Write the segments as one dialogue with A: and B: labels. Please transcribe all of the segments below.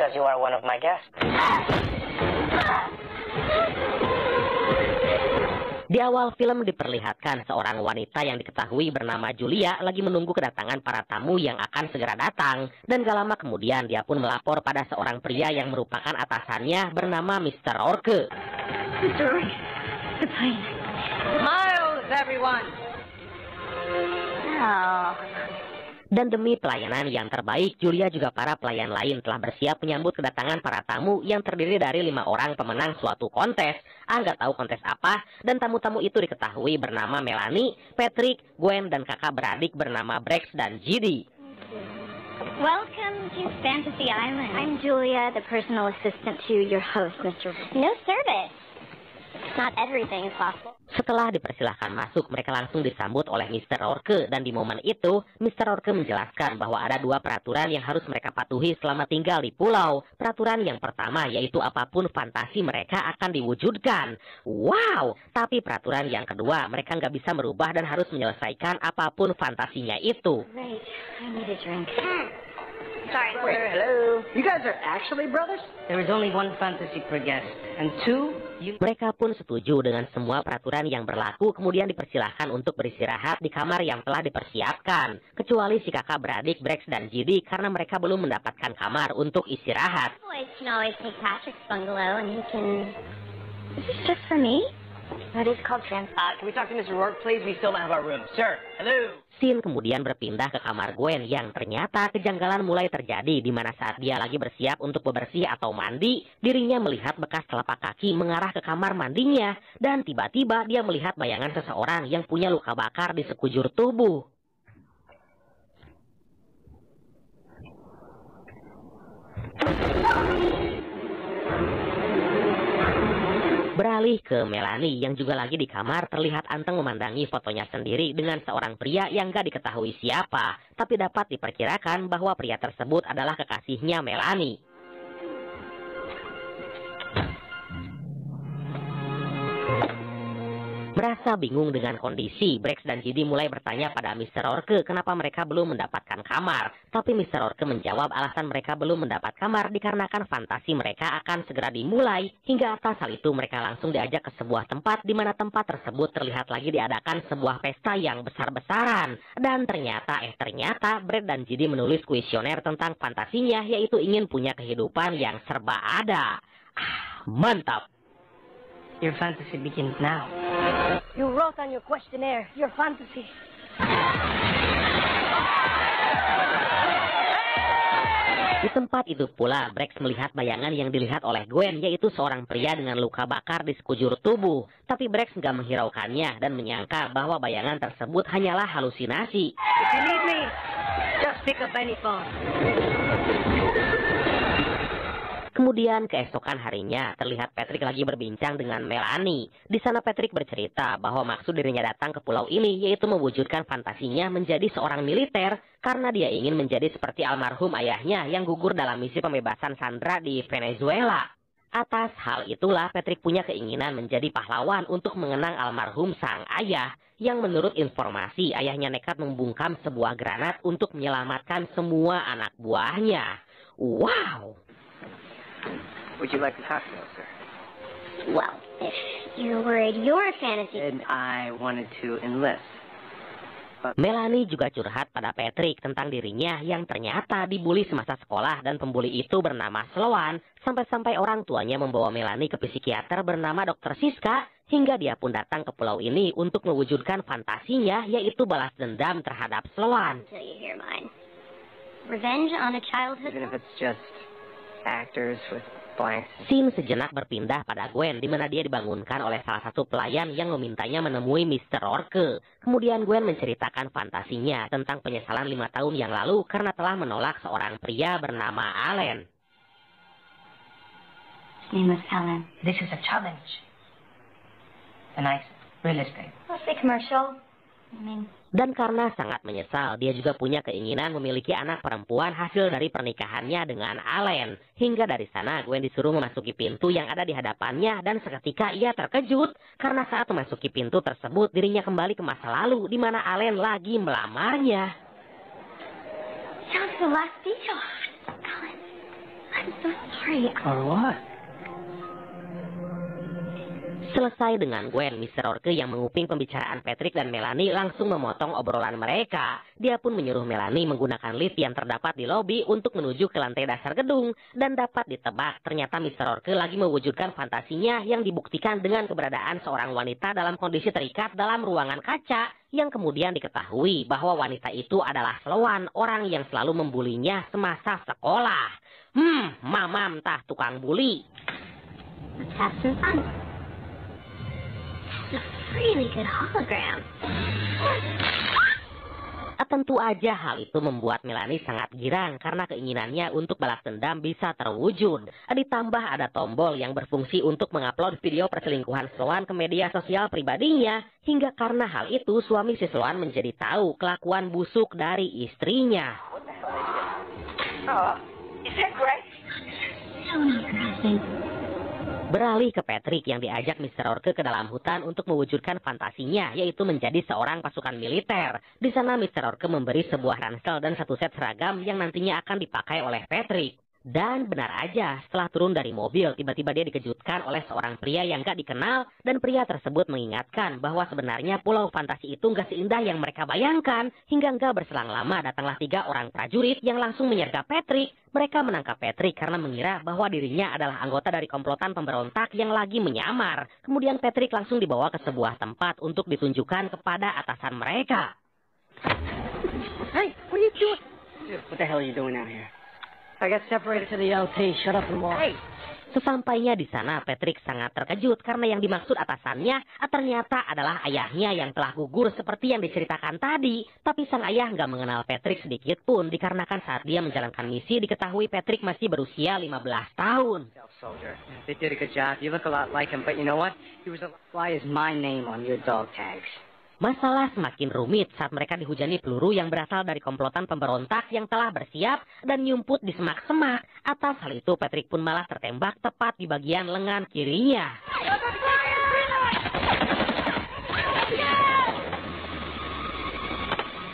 A: because you are one of my guests.
B: Di awal film diperlihatkan seorang wanita yang diketahui bernama Julia lagi menunggu kedatangan para tamu yang akan segera datang. Dan gak lama kemudian dia pun melapor pada seorang pria yang merupakan atasannya bernama Mr. Orke.
C: Mr. Orke, it's fine.
A: Smiles, everyone!
C: Oh.
B: Dan demi pelayanan yang terbaik, Julia juga para pelayan lain telah bersiap menyambut kedatangan para tamu yang terdiri dari 5 orang pemenang suatu kontes. Nggak tahu kontes apa, dan tamu-tamu itu diketahui bernama Melanie, Patrick, Gwen, dan kakak beradik bernama Brex dan Gidi.
C: Welcome to Fantasy Island. I'm Julia, the personal assistant to your host, Mr. No service. Not everything is possible.
B: Setelah dipersilahkan masuk, mereka langsung disambut oleh Mr. Orke, dan di momen itu, Mr. Orke menjelaskan bahwa ada 2 peraturan yang harus mereka patuhi selama tinggal di pulau. Peraturan yang pertama yaitu apapun fantasi mereka akan diwujudkan. Wow! Tapi peraturan yang kedua, mereka nggak bisa merubah dan harus menyelesaikan apapun fantasinya itu.
C: Right, I need a drink.
A: Sorry, brother. Hello. You guys are actually brothers? There is only 1 fantasy per guest, and 2, you...
B: Mereka pun setuju dengan semua peraturan yang berlaku, kemudian dipersilahkan untuk beristirahat di kamar yang telah dipersiapkan. Kecuali si kakak beradik Brex dan Gidi karena mereka belum mendapatkan kamar untuk istirahat.
C: Boys can always take Patrick's bungalow, and he can... Is this just for me? What is called transfer?
A: Can we talk to Mr. Rourke, please? We still don't have our room. Sir, hello.
B: Scene kemudian berpindah ke kamar Gwen yang ternyata kejanggalan mulai terjadi di mana saat dia lagi bersiap untuk bebersih atau mandi, dirinya melihat bekas telapak kaki mengarah ke kamar mandinya dan tiba-tiba dia melihat bayangan seseorang yang punya luka bakar di sekujur tubuh. Beralih ke Melanie yang juga lagi di kamar, terlihat anteng memandangi fotonya sendiri dengan seorang pria yang gak diketahui siapa. Tapi dapat diperkirakan bahwa pria tersebut adalah kekasihnya Melanie. Merasa bingung dengan kondisi, Brex dan Gidi mulai bertanya pada Mr. Orke kenapa mereka belum mendapatkan kamar. Tapi Mr. Orke menjawab alasan mereka belum mendapat kamar dikarenakan fantasi mereka akan segera dimulai. Hingga atas hal itu mereka langsung diajak ke sebuah tempat di mana tempat tersebut terlihat lagi diadakan sebuah pesta yang besar-besaran. Dan ternyata Brad dan Gidi menulis kuesioner tentang fantasinya, yaitu ingin punya kehidupan yang serba ada. Mantap!
A: Your fantasy begins now.
D: You wrote on your questionnaire, your fantasy.
B: Di tempat itu pula, Brex melihat bayangan yang dilihat oleh Gwen, yaitu seorang pria dengan luka bakar di sekujur tubuh. Tapi Brex nggak menghiraukannya dan menyangka bahwa bayangan tersebut hanyalah halusinasi.
D: If you need me, just pick up any phone.
B: Kemudian keesokan harinya, terlihat Patrick lagi berbincang dengan Melanie. Di sana Patrick bercerita bahwa maksud dirinya datang ke pulau ini yaitu mewujudkan fantasinya menjadi seorang militer karena dia ingin menjadi seperti almarhum ayahnya yang gugur dalam misi pembebasan sandera di Venezuela. Atas hal itulah Patrick punya keinginan menjadi pahlawan untuk mengenang almarhum sang ayah yang menurut informasi ayahnya nekat membungkam sebuah granat untuk menyelamatkan semua anak buahnya. Wow!
A: Would you like a cocktail, sir?
C: Well, if you're worried your fantasy...
A: And I wanted to enlist.
B: Melanie juga curhat pada Patrick tentang dirinya yang ternyata dibully semasa sekolah dan pembuli itu bernama Sloan, sampai-sampai orang tuanya membawa Melanie ke psikiater bernama Dr. Siska, hingga dia pun datang ke pulau ini untuk mewujudkan fantasinya yaitu balas dendam terhadap Sloan.
C: Until you hear mine. Revenge on a childhood...
A: Even if it's just actors with blanks.
B: Scene sejenak berpindah pada Gwen, di mana dia dibangunkan oleh salah satu pelayan yang memintanya menemui Mr. Orke. Kemudian Gwen menceritakan fantasinya tentang penyesalan 5 tahun yang lalu karena telah menolak seorang pria bernama Allen.
C: His name was Alan.
A: This is a challenge. And I real estate.
C: What's the commercial?
B: Dan karena sangat menyesal, dia juga punya keinginan memiliki anak perempuan hasil dari pernikahannya dengan Allen. Hingga dari sana, Gwen disuruh memasuki pintu yang ada di hadapannya, dan seketika ia terkejut karena saat memasuki pintu tersebut, dirinya kembali ke masa lalu, di mana Allen lagi melamarnya.
C: Sounds the last detail. Alan. I'm so sorry.
A: Or what?
B: Selesai dengan Gwen, Mr. Rourke yang menguping pembicaraan Patrick dan Melanie langsung memotong obrolan mereka. Dia pun menyuruh Melanie menggunakan lift yang terdapat di lobi untuk menuju ke lantai dasar gedung. Dan dapat ditebak, ternyata Mr. Rourke lagi mewujudkan fantasinya yang dibuktikan dengan keberadaan seorang wanita dalam kondisi terikat dalam ruangan kaca, yang kemudian diketahui bahwa wanita itu adalah Sloan, orang yang selalu membulinya semasa sekolah. Mamam tah tukang bully.
C: Let's have some fun. It's a really good hologram.
B: Tentu aja hal itu membuat Melanie sangat girang karena keinginannya untuk balas dendam bisa terwujud. Ditambah ada tombol yang berfungsi untuk mengupload video perselingkuhan Sloan ke media sosial pribadinya. Hingga karena hal itu suami si Sloan menjadi tahu kelakuan busuk dari istrinya.
D: Is that great?
C: So embarrassing.
B: Beralih ke Patrick yang diajak Mr. Rourke ke dalam hutan untuk mewujudkan fantasinya, yaitu menjadi seorang pasukan militer. Di sana Mr. Rourke memberi sebuah ransel dan satu set seragam yang nantinya akan dipakai oleh Patrick. Dan benar aja, setelah turun dari mobil, tiba-tiba dia dikejutkan oleh seorang pria yang gak dikenal, dan pria tersebut mengingatkan bahwa sebenarnya pulau fantasi itu gak seindah yang mereka bayangkan. Hingga gak berselang lama, datanglah 3 orang prajurit yang langsung menyergap Patrick. Mereka menangkap Patrick karena mengira bahwa dirinya adalah anggota dari komplotan pemberontak yang lagi menyamar. Kemudian Patrick langsung dibawa ke sebuah tempat untuk ditunjukkan kepada atasan mereka.
D: Hey, what are you doing?
A: Dude, what the hell are you doing out here? I got separated to the LT. Shut up and walk.
D: Hey,
B: Sesampainya di sana, Patrick sangat terkejut karena yang dimaksud atasannya ternyata adalah ayahnya yang telah gugur seperti yang diceritakan tadi. Tapi sang ayah nggak mengenal Patrick sedikit pun dikarenakan saat dia menjalankan misi diketahui Patrick masih berusia 15 tahun.
A: Soldier. They did a good job. You look a lot like him, but you know what? He was a... Why is my name on your dog tags?
B: Masalah semakin rumit saat mereka dihujani peluru yang berasal dari komplotan pemberontak yang telah bersiap dan nyumput di semak-semak. Atas hal itu, Patrick pun malah tertembak tepat di bagian lengan kirinya.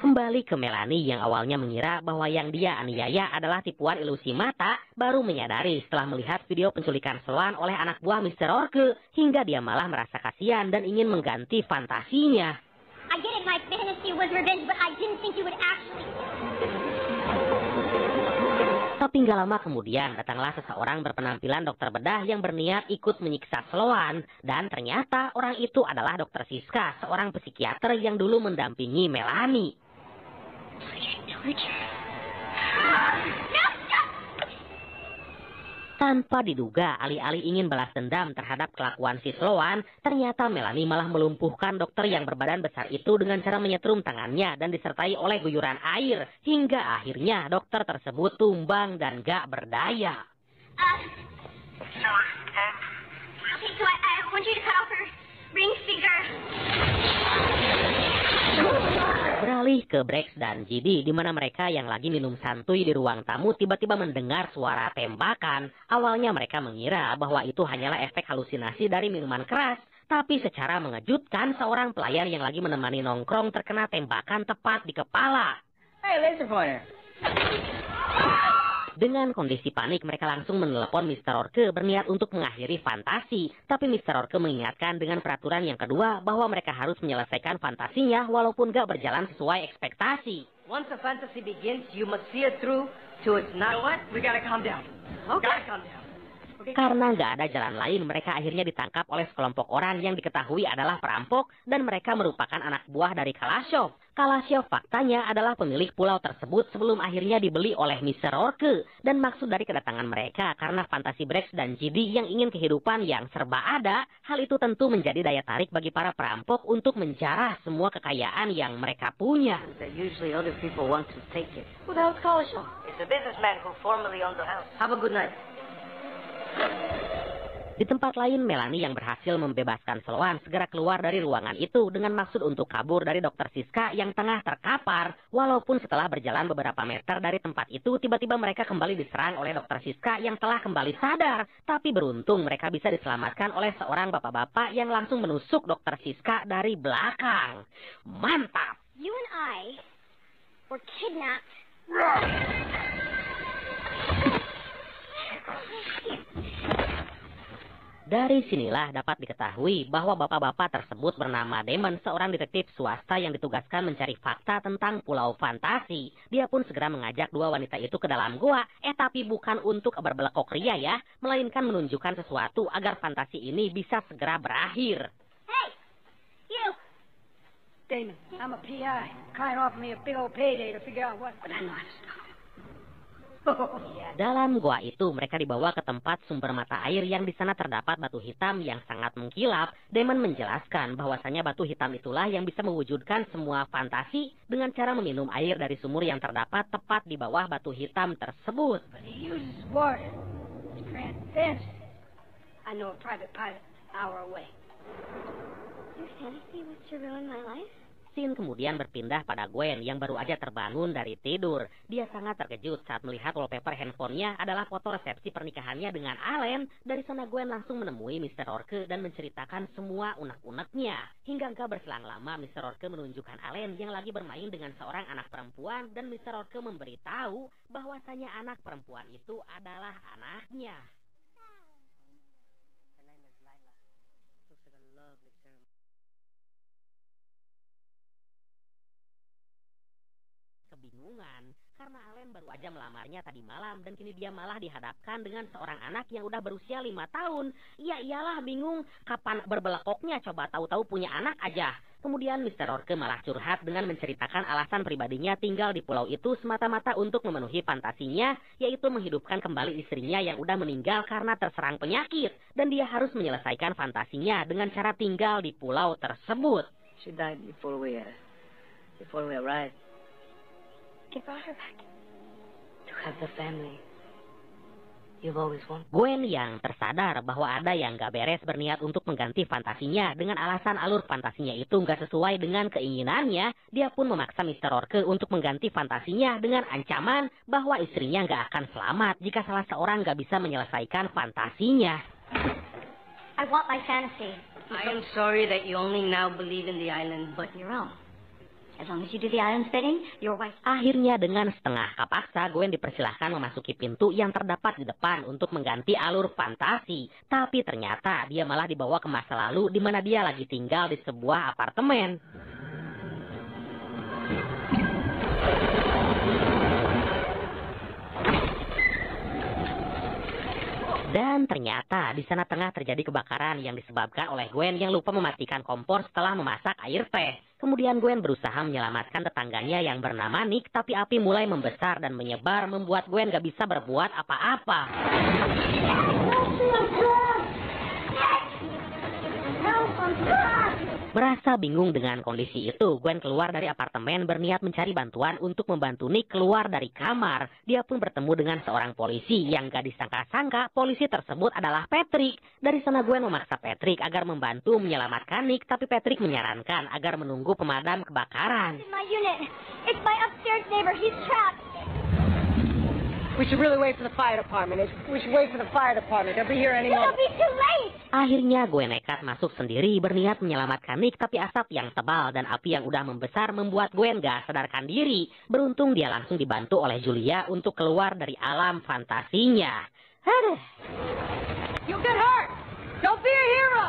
B: Kembali ke Melanie yang awalnya mengira bahwa yang dia aniaya adalah tipuan ilusi mata, baru menyadari setelah melihat video penculikan Sloan oleh anak buah Mr. Rourke, hingga dia malah merasa kasihan dan ingin mengganti fantasinya.
C: I get it, my fantasy was revenge, but I didn't think you would actually...
B: Tapi nggak lama kemudian datanglah seseorang berpenampilan dokter bedah yang berniat ikut menyiksa Sloan. Dan ternyata orang itu adalah Dr. Siska, seorang psikiater yang dulu mendampingi Melanie. Tanpa diduga, alih-alih ingin balas dendam terhadap kelakuan si Sloan, ternyata Melanie malah melumpuhkan dokter yang berbadan besar itu dengan cara menyetrum tangannya dan disertai oleh guyuran air. Hingga akhirnya dokter tersebut tumbang dan gak berdaya.
C: Okay, so I want you to cut off her ring finger.
B: Beralih ke Brex dan GD, di mana mereka yang lagi minum santuy di ruang tamu tiba-tiba mendengar suara tembakan. Awalnya mereka mengira bahwa itu hanyalah efek halusinasi dari minuman keras. Tapi secara mengejutkan, seorang pelayan yang lagi menemani nongkrong terkena tembakan tepat di kepala.
A: Hey, laser pointer.
B: Dengan kondisi panik, mereka langsung menelepon Mr. Rourke berniat untuk mengakhiri fantasi. Tapi Mr. Rourke mengingatkan dengan peraturan yang kedua bahwa mereka harus menyelesaikan fantasinya walaupun gak berjalan sesuai ekspektasi.
A: Once a fantasy begins, you must see it through to its not... You know what? We gotta calm down. Okay. Gotta calm down.
B: Karena nggak ada jalan lain, mereka akhirnya ditangkap oleh sekelompok orang yang diketahui adalah perampok dan mereka merupakan anak buah dari Kalashov. Kalashov faktanya adalah pemilik pulau tersebut sebelum akhirnya dibeli oleh Mr. Rourke. Dan maksud dari kedatangan mereka karena fantasi Brex dan GD yang ingin kehidupan yang serba ada, hal itu tentu menjadi daya tarik bagi para perampok untuk menjarah semua kekayaan yang mereka punya.
A: That usually other people want to take it.
D: Who the hell's Kalashov?
A: It's a businessman who formerly owned the house. Have a good night.
B: Di tempat lain, Melanie yang berhasil membebaskan Sloan segera keluar dari ruangan itu dengan maksud untuk kabur dari Dr. Siska yang tengah terkapar. Walaupun setelah berjalan beberapa meter dari tempat itu, tiba-tiba mereka kembali diserang oleh Dr. Siska yang telah kembali sadar. Tapi beruntung mereka bisa diselamatkan oleh seorang bapak-bapak yang langsung menusuk Dr. Siska dari belakang. Mantap!
C: You and I were kidnapped
B: Dari sinilah dapat diketahui bahwa bapak-bapak tersebut bernama Damon, seorang detektif swasta yang ditugaskan mencari fakta tentang pulau fantasi. Dia pun segera mengajak dua wanita itu ke dalam gua, tapi bukan untuk berbelekok ria ya, melainkan menunjukkan sesuatu agar fantasi ini bisa segera berakhir.
C: Hey! You!
D: Damon, I'm a PI. Client offered me a big old payday to figure out what... But I know how to stop.
B: Dalam gua itu mereka dibawa ke tempat sumber mata air yang di sana terdapat batu hitam yang sangat mengkilap. Damon menjelaskan bahwasanya batu hitam itulah yang bisa mewujudkan semua fantasi dengan cara meminum air dari sumur yang terdapat tepat di bawah batu hitam tersebut.
D: But he uses water. It's grand fantasy. I know a private pilot an hour away.
C: Your fantasy was to ruin my life?
B: Scene kemudian berpindah pada Gwen yang baru aja terbangun dari tidur. Dia sangat terkejut saat melihat wallpaper handphonenya adalah foto resepsi pernikahannya dengan Allen. Dari sana Gwen langsung menemui Mr. Orke dan menceritakan semua unek-uneknya. Hingga enggak berselang lama Mr. Orke menunjukkan Allen yang lagi bermain dengan seorang anak perempuan dan Mr. Orke memberitahu bahwasanya anak perempuan itu adalah anaknya. Kebingungan karena Allen baru aja melamarnya tadi malam dan kini dia malah dihadapkan dengan seorang anak yang udah berusia 5 tahun. Ya iyalah bingung kapan berbelekoknya, coba tahu-tahu punya anak aja. Kemudian Mr. Orke malah curhat dengan menceritakan alasan pribadinya tinggal di pulau itu semata-mata untuk memenuhi fantasinya, yaitu menghidupkan kembali istrinya yang udah meninggal karena terserang penyakit, dan dia harus menyelesaikan fantasinya dengan cara tinggal di pulau tersebut.
A: She died before we arrived.
C: They brought her back.
A: To have the family you've always wanted.
B: Gwen yang tersadar bahwa ada yang gak beres berniat untuk mengganti fantasinya dengan alasan alur fantasinya itu gak sesuai dengan keinginannya. Dia pun memaksa Mr. Orke untuk mengganti fantasinya dengan ancaman bahwa istrinya gak akan selamat jika salah seorang gak bisa menyelesaikan fantasinya.
C: I want my fantasy.
A: I am sorry that you only now believe in the island, but
C: Your own. As long as you do the island's bidding, your wife...
B: Akhirnya dengan setengah kapaksa, Gwen dipersilahkan memasuki pintu yang terdapat di depan untuk mengganti alur fantasi. Tapi ternyata dia malah dibawa ke masa lalu di mana dia lagi tinggal di sebuah apartemen. Dan ternyata di sana tengah terjadi kebakaran yang disebabkan oleh Gwen yang lupa mematikan kompor setelah memasak air teh. Kemudian Gwen berusaha menyelamatkan tetangganya yang bernama Nick, tapi api mulai membesar dan menyebar membuat Gwen gak bisa berbuat apa-apa. Merasa bingung dengan kondisi itu, Gwen keluar dari apartemen berniat mencari bantuan untuk membantu Nick keluar dari kamar. Dia pun bertemu dengan seorang polisi yang gak disangka-sangka polisi tersebut adalah Patrick. Dari sana Gwen memaksa Patrick agar membantu menyelamatkan Nick, tapi Patrick menyarankan agar menunggu pemadam kebakaran.
C: In my unit. It's my upstairs neighbor. He's trapped.
D: We should really wait for the fire department. We should wait for the fire department. They'll be here any
C: It'll
D: moment.
C: be too late.
B: Akhirnya Gwen nekat masuk sendiri berniat menyelamatkan Nick, tapi asap yang tebal dan api yang udah membesar membuat Gwen gak sadarkan diri. Beruntung dia langsung dibantu oleh Julia untuk keluar dari alam fantasinya. Aduh.
D: You'll get hurt. Don't be a hero.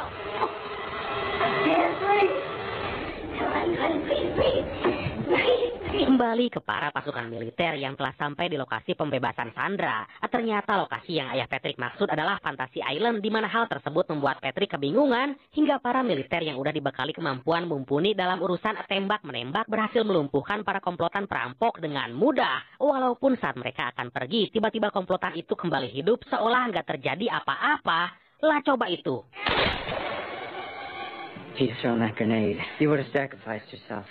B: Kembali ke para pasukan militer yang telah sampai di lokasi pembebasan Sandra. Ternyata lokasi yang ayah Patrick maksud adalah Fantasy Island, di mana hal tersebut membuat Patrick kebingungan hingga para militer yang udah dibekali kemampuan mumpuni dalam urusan tembak-menembak berhasil melumpuhkan para komplotan perampok dengan mudah. Walaupun saat mereka akan pergi, tiba-tiba komplotan itu kembali hidup seolah nggak terjadi apa-apa. Lah coba itu.
A: If you'd thrown that grenade, you would have sacrificed yourself.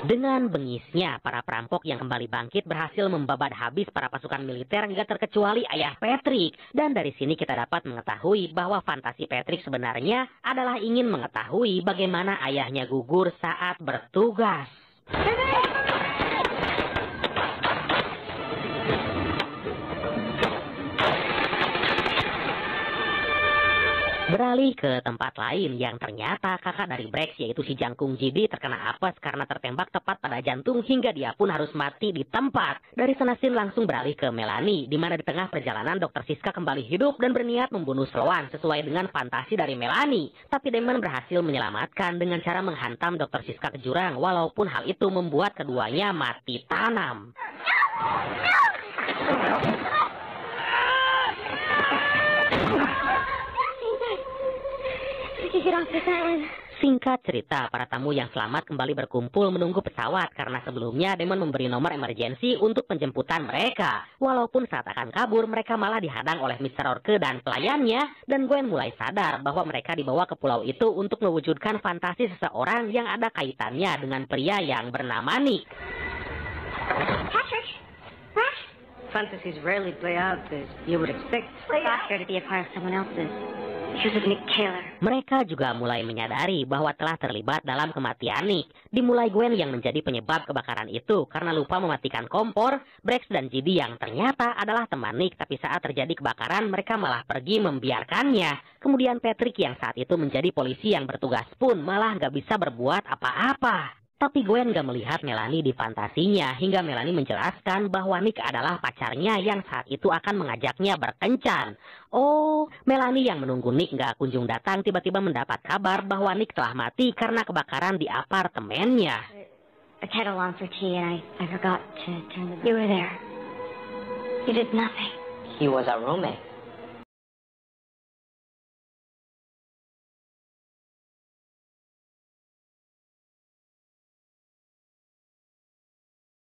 B: Dengan bengisnya, para perampok yang kembali bangkit berhasil membabat habis para pasukan militer nggak terkecuali ayah Patrick. Dan dari sini kita dapat mengetahui bahwa fantasi Patrick sebenarnya adalah ingin mengetahui bagaimana ayahnya gugur saat bertugas. Beralih ke tempat lain yang ternyata kakak dari Brex yaitu si Jangkung Jidi terkena apes karena tertembak tepat pada jantung hingga dia pun harus mati di tempat. Dari sana scene langsung beralih ke Melanie, di mana di tengah perjalanan Dr. Siska kembali hidup dan berniat membunuh Sloan sesuai dengan fantasi dari Melanie. Tapi Damon berhasil menyelamatkan dengan cara menghantam Dr. Siska ke jurang, walaupun hal itu membuat keduanya mati tanam. Singkat cerita, para tamu yang selamat kembali berkumpul menunggu pesawat karena sebelumnya Damon memberi nomor emergensi untuk penjemputan mereka. Walaupun saat akan kabur, mereka malah dihadang oleh Mr. Orke dan pelayannya, dan Gwen mulai sadar bahwa mereka dibawa ke pulau itu untuk mewujudkan fantasi seseorang yang ada kaitannya dengan pria yang bernama Nick.
C: Patrick, what?
A: Fantasies rarely play out as you would expect.
C: Got here to be a part of someone else's. He was Nick Taylor.
B: Mereka juga mulai menyadari bahwa telah terlibat dalam kematian Nick. Dimulai Gwen yang menjadi penyebab kebakaran itu karena lupa mematikan kompor, Brex dan Jidi yang ternyata adalah teman Nick, tapi saat terjadi kebakaran mereka malah pergi membiarkannya. Kemudian Patrick yang saat itu menjadi polisi yang bertugas pun malah nggak bisa berbuat apa-apa. Tapi Gwen gak melihat Melanie di fantasinya hingga Melanie menjelaskan bahwa Nick adalah pacarnya yang saat itu akan mengajaknya berkencan. Oh, Melanie yang menunggu Nick gak kunjung datang tiba-tiba mendapat kabar bahwa Nick telah mati karena kebakaran di apartemennya.
C: A kettle on for tea and I forgot to turn the... You were there. You did nothing.
A: He was our roommate.